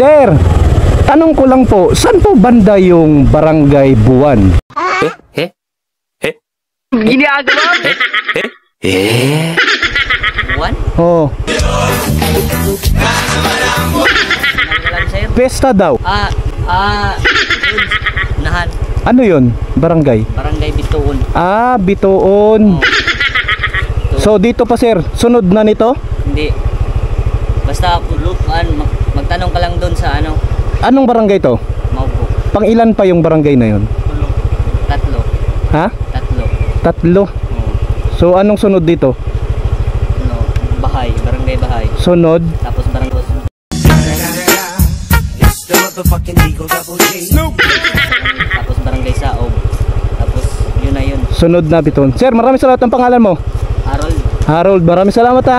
Sir, tanong ko lang po, saan po banda yung Barangay Buwan? Ginagawa? Buwan? Oo. Lang, sir. Pesta daw. Nahan. Ano yun? Barangay? Barangay Bituon. Ah, Bituon. So dito pa sir, sunod na nito? Hindi. Basta magtanong ka lang doon sa ano. Anong barangay to? Maubo. Pang ilan pa yung barangay na yun? Tatlo. Ha? Tatlo. Tatlo. So anong sunod dito? No, Bahay, Barangay Bahay. Sunod? Tapos Barangay Tapos Barangay Saob. Tapos yun na yun. Sunod na Bituon. Sir, maraming salamat. Ang pangalan mo? Harold. Harold, maraming salamat ha.